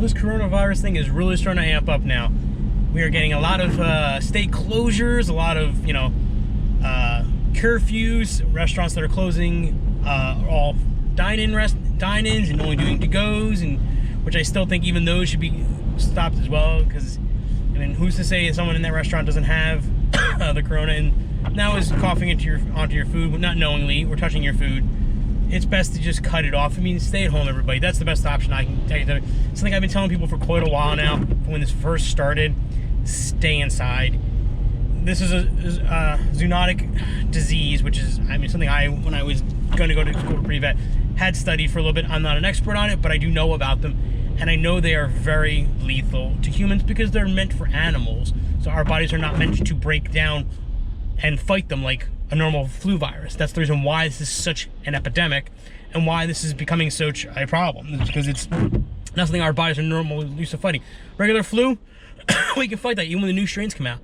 this coronavirus thing is really starting to amp up now. We are getting a lot of state closures, a lot of, curfews, restaurants that are closing, all dine-ins and only doing to-goes, and which I still think even those should be stopped as well, because, I mean, who's to say someone in that restaurant doesn't have the corona and now is coughing onto your food, not knowingly, or touching your food. It's best to just cut it off. I mean, stay at home, everybody. That's the best option I can tell you. It's something I've been telling people for quite a while now. When this first started, stay inside. This is a zoonotic disease, which is, I mean, something when I was going to go to school to pre-vet, had studied for a little bit. I'm not an expert on it, but I do know about them. And I know they are very lethal to humans because they're meant for animals. So our bodies are not meant to break down and fight them like a normal flu virus. That's the reason why this is such an epidemic and why this is becoming such a problem. It's because it's not something our bodies are normally used to fighting. Regular flu, we can fight that even when the new strains come out.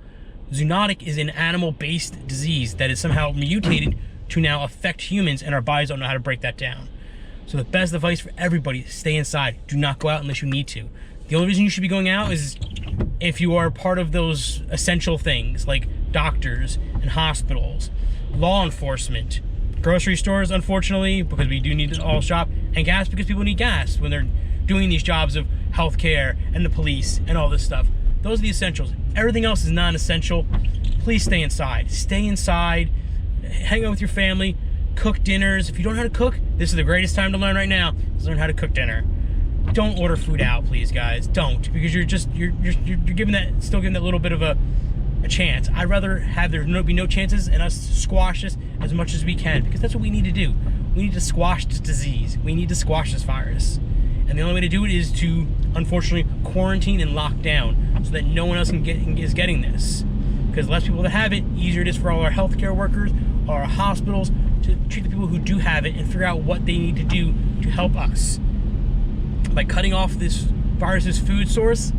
Zoonotic is an animal-based disease that is somehow mutated to now affect humans, and our bodies don't know how to break that down. So the best advice for everybody is stay inside. Do not go out unless you need to. The only reason you should be going out is if you are part of those essential things like doctors and hospitals, law enforcement, grocery stores, unfortunately, because we do need to all shop, and gas because people need gas when they're doing these jobs of healthcare and the police and all this stuff. Those are the essentials. Everything else is non-essential. Please stay inside. Stay inside. Hang out with your family. Cook dinners. If you don't know how to cook, this is the greatest time to learn right now. Is learn how to cook dinner. Don't order food out, please, guys. Don't, because you're giving that little bit of a chance. I'd rather have there be no chances and us squash this as much as we can, because that's what we need to do. We need to squash this disease. We need to squash this virus. And the only way to do it is to, unfortunately, quarantine and lock down so that no one else is getting this. Because less people that have it, easier it is for all our healthcare workers, our hospitals, to treat the people who do have it and figure out what they need to do to help us. By cutting off this virus's food source,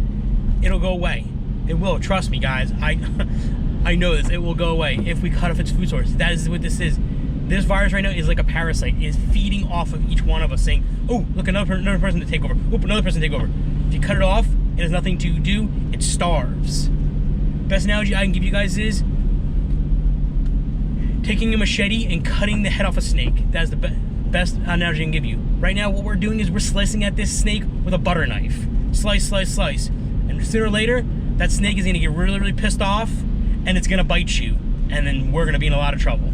it'll go away. It will, trust me, guys. I know this. It will go away if we cut off its food source. That is what this is. This virus right now is like a parasite. It is feeding off of each one of us, saying, oh, look, another person to take over. Oop, another person to take over. If you cut it off, it has nothing to do. It starves. Best analogy I can give you guys is taking a machete and cutting the head off a snake. That's the best analogy I can give you. Right now, what we're doing is we're slicing at this snake with a butter knife. Slice, slice, slice. And sooner or later, that snake is going to get really, really pissed off, and it's going to bite you. And then we're going to be in a lot of trouble.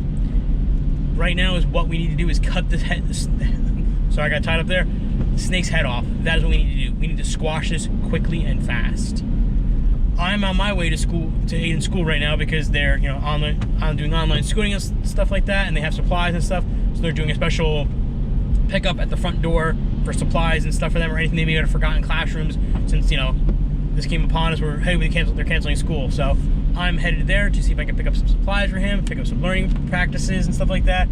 Right now is what we need to do is cut this head. Sorry, I got tied up there. The snake's head off. That is what we need to do. We need to squash this quickly and fast. I'm on my way to school, to Aiden's school right now, because they're, I'm doing online schooling and stuff like that, and they have supplies and stuff. So they're doing a special pickup at the front door for supplies and stuff for them, or anything they may have forgotten in classrooms, since, this came upon us where, hey, they're canceling school. So I'm headed there to see if I can pick up some supplies for him, pick up some learning practices and stuff like that.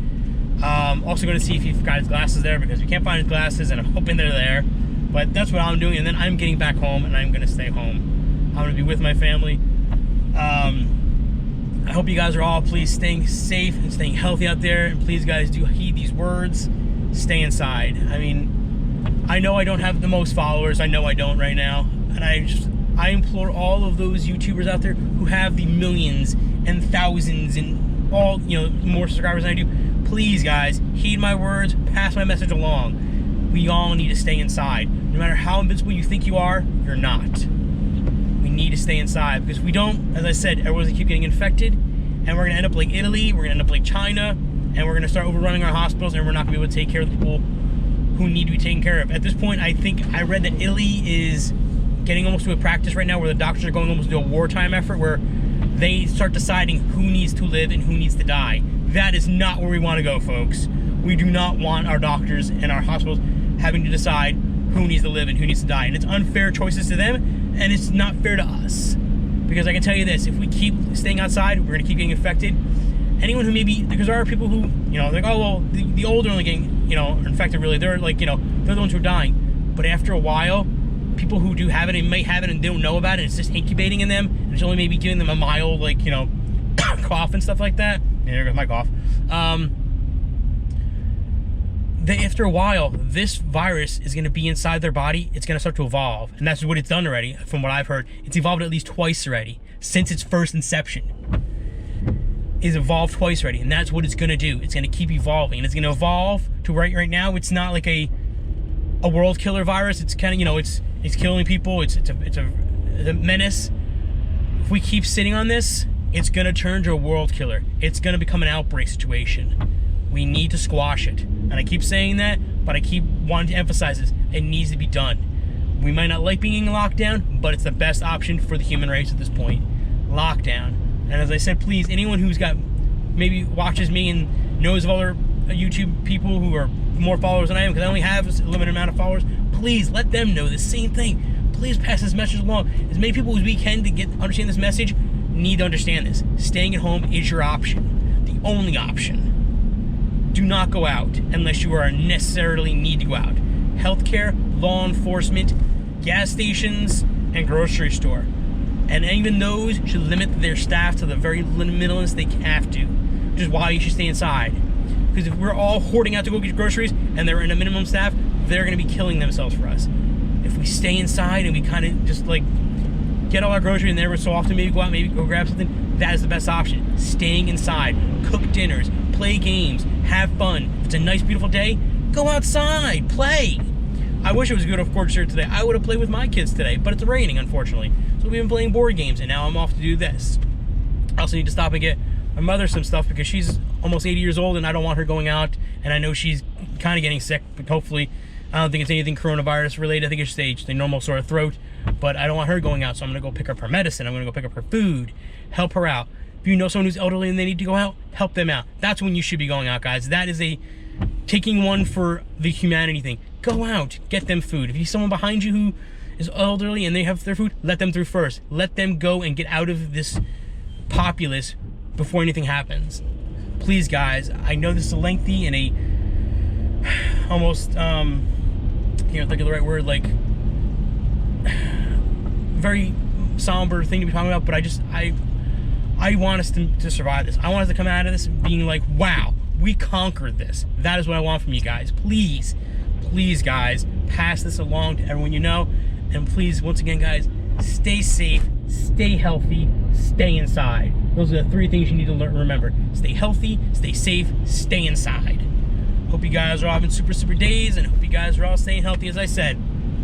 Also going to see if he got his glasses there, because we can't find his glasses, and I'm hoping they're there. But that's what I'm doing, and then I'm getting back home, and I'm going to stay home. I'm going to be with my family. I hope you guys are all please staying safe and staying healthy out there, and please, guys, do heed these words. Stay inside. I mean, I know I don't have the most followers. I know I don't right now, and I implore all of those YouTubers out there who have the millions and thousands and all, more subscribers than I do, please, guys, heed my words, pass my message along. We all need to stay inside. No matter how invincible you think you are, you're not. We need to stay inside, because if we don't, as I said, everyone's gonna keep getting infected, and we're gonna end up like Italy, we're gonna end up like China, and we're gonna start overrunning our hospitals, and we're not gonna be able to take care of the people who need to be taken care of. At this point, I think I read that Italy is getting almost to a practice right now where the doctors are going almost to a wartime effort where they start deciding who needs to live and who needs to die. That is not where we want to go, folks. We do not want our doctors and our hospitals having to decide who needs to live and who needs to die. And it's unfair choices to them, and it's not fair to us. Because I can tell you this, if we keep staying outside, we're going to keep getting infected. Anyone who because there are people who, they're like, oh, well, the old are only getting, infected, really. They're like, they're the ones who are dying. But after a while, people who do have it and may have it and don't know about it, it's just incubating in them, and it's only maybe giving them a mild, cough and stuff like that. Yeah, there goes my cough. after a while, this virus is going to be inside their body. It's going to start to evolve. And that's what it's done already, from what I've heard. It's evolved at least twice already, since its first inception. It's evolved twice already, and that's what it's going to do. It's going to keep evolving, and it's going to evolve to right now, it's not like a world killer virus. It's kind of, you know, it's killing people. It's a menace. If we keep sitting on this, it's going to turn to a world killer. It's going to become an outbreak situation. We need to squash it. And I keep saying that, but I keep wanting to emphasize this. It needs to be done. We might not like being in lockdown, but it's the best option for the human race at this point. Lockdown. And as I said, please, anyone who's got, maybe watches me and knows of other YouTube people who are more followers than I am, because I only have a limited amount of followers, please let them know the same thing. Please pass this message along. As many people as we can to understand this message need to understand this. Staying at home is your option. The only option. Do not go out unless you are necessarily need to go out. Healthcare, law enforcement, gas stations, and grocery store. And even those should limit their staff to the very minimalist they have to, which is why you should stay inside. Because if we're all hoarding out to go get groceries and they're in a minimum staff, they're going to be killing themselves for us. If we stay inside and we kind of just like get all our groceries and every so often maybe go out, maybe go grab something, that is the best option. Staying inside, cook dinners, play games, have fun. If it's a nice, beautiful day, go outside, play. I wish it was good, of course, here today. I would have played with my kids today, but it's raining, unfortunately. So we've been playing board games, and now I'm off to do this. I also need to stop and get my mother some stuff because she's almost 80 years old, and I don't want her going out, and I know she's kind of getting sick, but hopefully, I don't think it's anything coronavirus related. I think it's just a normal sore throat, but I don't want her going out, so I'm going to go pick up her medicine. I'm going to go pick up her food, help her out. If you know someone who's elderly and they need to go out, help them out. That's when you should be going out, guys. That is a taking one for the humanity thing. Go out, get them food. If you see someone behind you who is elderly and they have their food, let them through first. Let them go and get out of this populace before anything happens. Please, guys, I know this is a lengthy and a almost, can't think of the right word, like, very somber thing to be talking about, but I want us to survive this. I want us to come out of this being like, wow, we conquered this. That is what I want from you guys. Please, please, guys, pass this along to everyone you know. And please, once again, guys, stay safe, stay healthy, stay inside. Those are the three things you need to remember. Stay healthy, stay safe, stay inside. Hope you guys are all having super, super days, and hope you guys are all staying healthy, as I said.